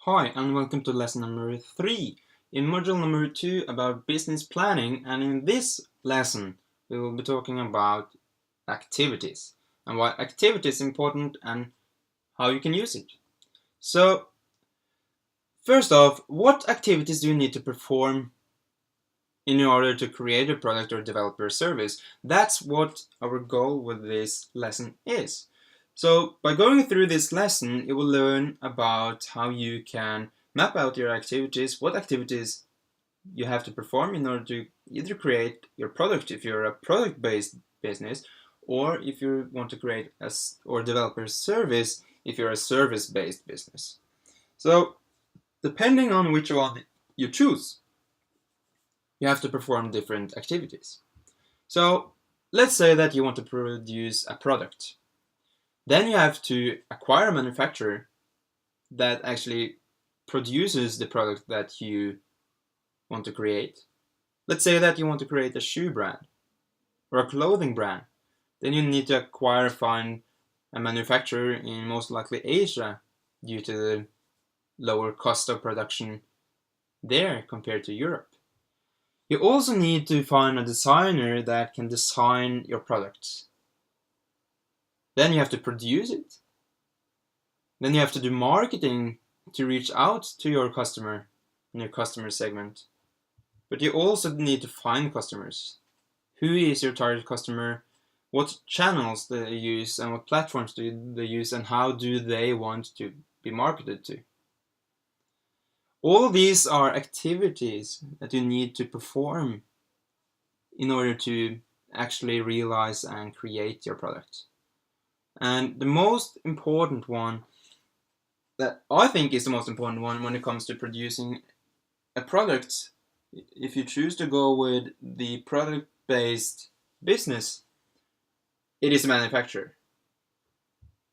Hi, and welcome to lesson number 3 in module number 2 about business planning. And in this lesson, we will be talking about activities and why activity is important and how you can use it. So, first off, what activities do you need to perform in order to create a product or develop a service? That's what our goal with this lesson is. So by going through this lesson, you will learn about how you can map out your activities, what activities you have to perform in order to either create your product if you're a product-based business, or if you want to create or develop a service if you're a service-based business. So depending on which one you choose, you have to perform different activities. So let's say that you want to produce a product. Then you have to acquire a manufacturer that actually produces the product that you want to create. Let's say that you want to create a shoe brand or a clothing brand. Then you need to find a manufacturer in most likely Asia due to the lower cost of production there compared to Europe. You also need to find a designer that can design your product. Then you have to produce it. Then you have to do marketing to reach out to your customer in your customer segment. But you also need to find customers. Who is your target customer? What channels do they use and what platforms do they use and how do they want to be marketed to? All these are activities that you need to perform in order to actually realize and create your product. And the most important one that I think is the most important one when it comes to producing a product, if you choose to go with the product-based business, it is a manufacturer.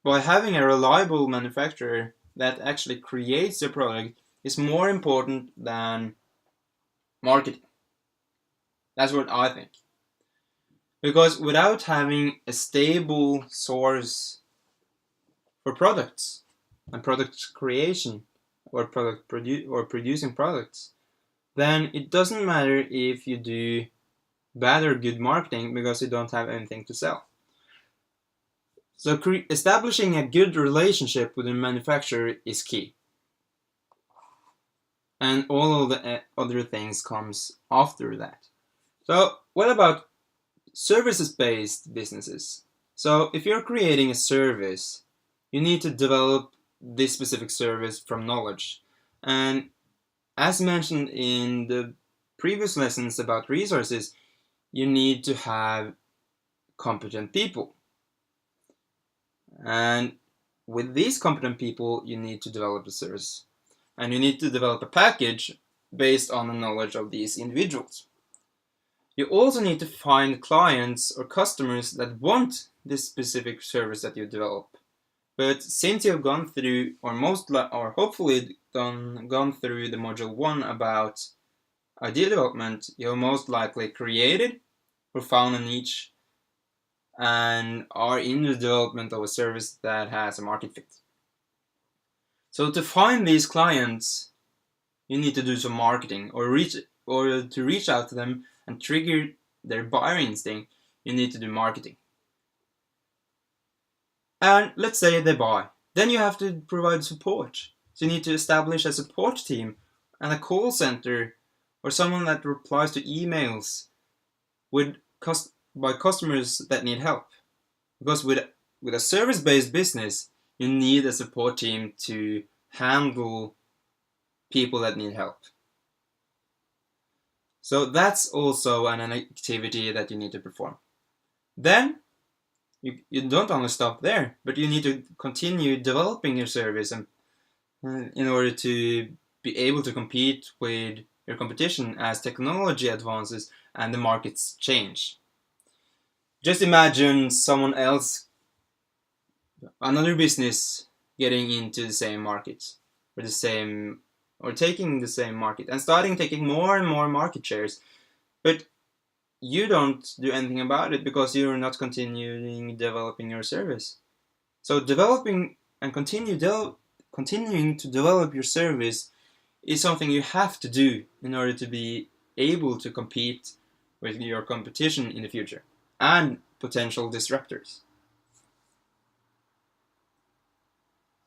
By having a reliable manufacturer that actually creates a product is more important than marketing. That's what I think. Because without having a stable source for products and product creation or producing products, then it doesn't matter if you do bad or good marketing because you don't have anything to sell. So establishing a good relationship with a manufacturer is key. And all of the other things comes after that. So what about services-based businesses? So if you're creating a service, you need to develop this specific service from knowledge. And as mentioned in the previous lessons about resources, you need to have competent people. And with these competent people, you need to develop a service. And you need to develop a package based on the knowledge of these individuals. You also need to find clients or customers that want this specific service that you develop. But since you've gone through, or hopefully gone through the module 1 about idea development, you've most likely created or found a niche and are in the development of a service that has a market fit. So to find these clients, you need to do some marketing or to reach out to them and trigger their buyer instinct, you need to do marketing. And let's say they buy. Then you have to provide support. So you need to establish a support team and a call center or someone that replies to emails by customers that need help. Because with a service-based business, you need a support team to handle people that need help. So that's also an activity that you need to perform. Then you don't only stop there, but you need to continue developing your service and in order to be able to compete with your competition as technology advances and the markets change. Just imagine someone else, another business, getting into the same market or taking the same market and starting taking more and more market shares, but you don't do anything about it because you're not continuing developing your service. So developing and continue continuing to develop your service is something you have to do in order to be able to compete with your competition in the future and potential disruptors.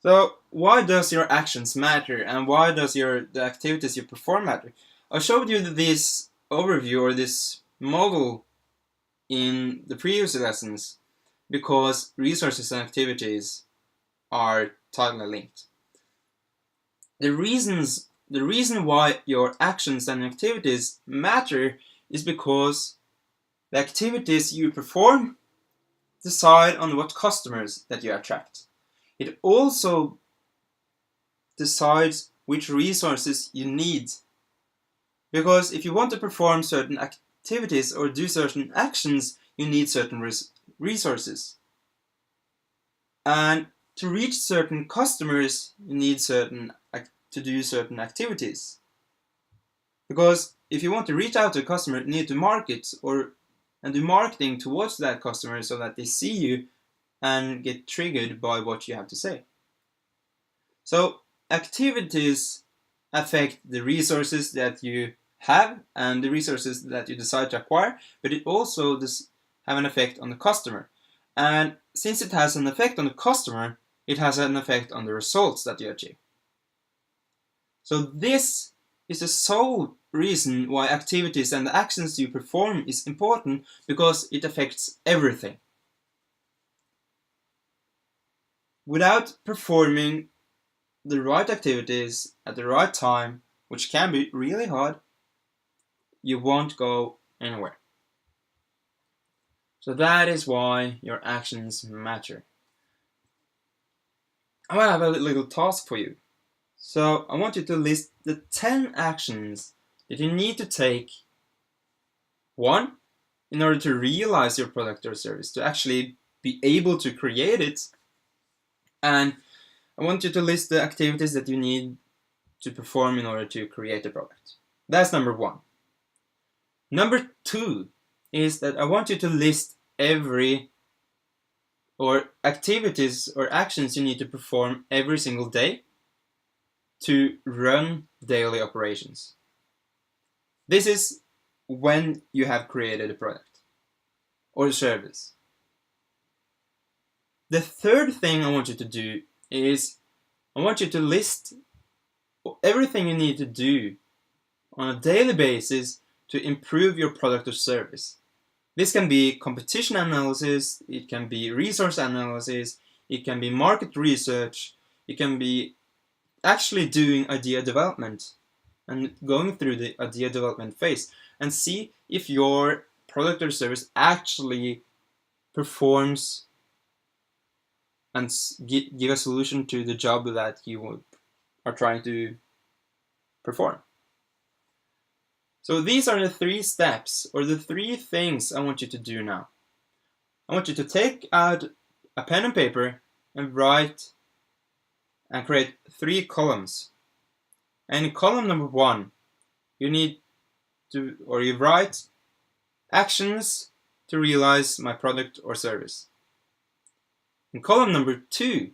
So why does your actions matter, and why does the activities you perform matter? I showed you this overview or this model in the previous lessons because resources and activities are tightly linked. The reason why your actions and activities matter is because the activities you perform decide on what customers that you attract. It also decides which resources you need. Because if you want to perform certain activities or do certain actions, you need certain resources. And to reach certain customers, you need to do certain activities. Because if you want to reach out to a customer, you need to market and do marketing towards that customer so that they see you and get triggered by what you have to say. So activities affect the resources that you have and the resources that you decide to acquire, but it also does have an effect on the customer. And since it has an effect on the customer, it has an effect on the results that you achieve. So this is the sole reason why activities and the actions you perform is important, because it affects everything. Without performing the right activities at the right time, which can be really hard, you won't go anywhere. So that is why your actions matter. I have a little task for you. So I want you to list the 10 actions that you need to take, one, in order to realize your product or service, to actually be able to create it. And I want you to list the activities that you need to perform in order to create a product. That's number one. Number two is that I want you to list activities or actions you need to perform every single day to run daily operations. This is when you have created a product or a service. The third thing I want you to do is I want you to list everything you need to do on a daily basis to improve your product or service. This can be competition analysis, it can be resource analysis, it can be market research, it can be actually doing idea development and going through the idea development phase and see if your product or service actually performs and give a solution to the job that you are trying to perform. So these are the 3 steps, or the 3 things I want you to do now. I want you to take out a pen and paper and write and create 3 columns. And in column number 1, you write actions to realize my product or service. In column number 2,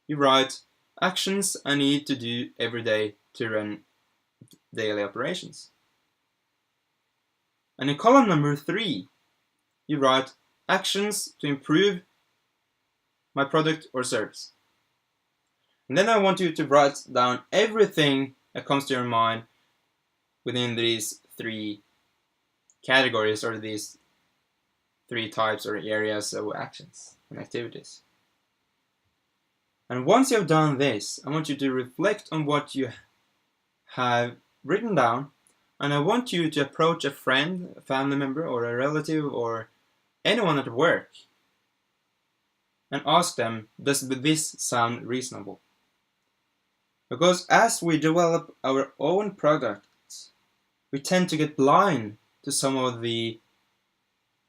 you write actions I need to do every day to run daily operations. And in column number 3, you write actions to improve my product or service. And then I want you to write down everything that comes to your mind within these 3 categories, or these 3 types or areas of actions and activities. And once you've done this, I want you to reflect on what you have written down, and I want you to approach a friend, a family member, or a relative, or anyone at work and ask them, does this sound reasonable? Because as we develop our own products, we tend to get blind to some of the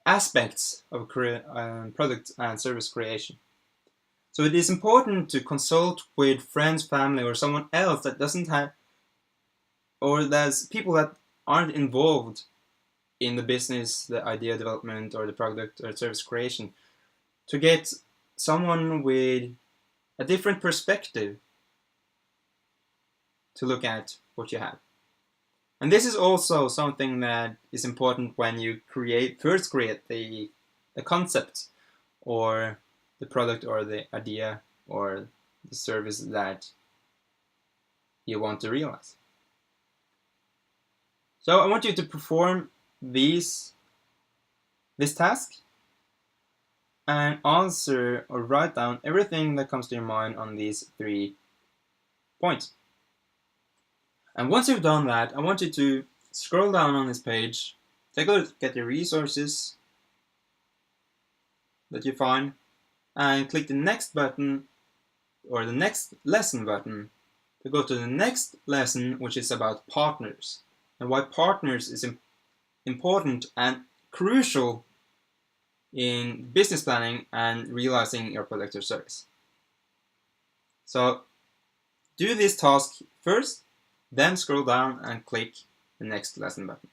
aspects of product and service creation. So it is important to consult with friends, family, or someone else that doesn't have, or there's people that aren't involved in the business, the idea development, or the product or service creation, to get someone with a different perspective to look at what you have. And this is also something that is important when you first create the concept or the product or the idea or the service that you want to realize. So I want you to perform this task and answer or write down everything that comes to your mind on these 3 points. And once you've done that, I want you to scroll down on this page, take a look at the resources that you find, and click the next button or the next lesson button to go to the next lesson, which is about partners and why partners is important and crucial in business planning and realizing your product or service. So do this task first, then scroll down and click the next lesson button.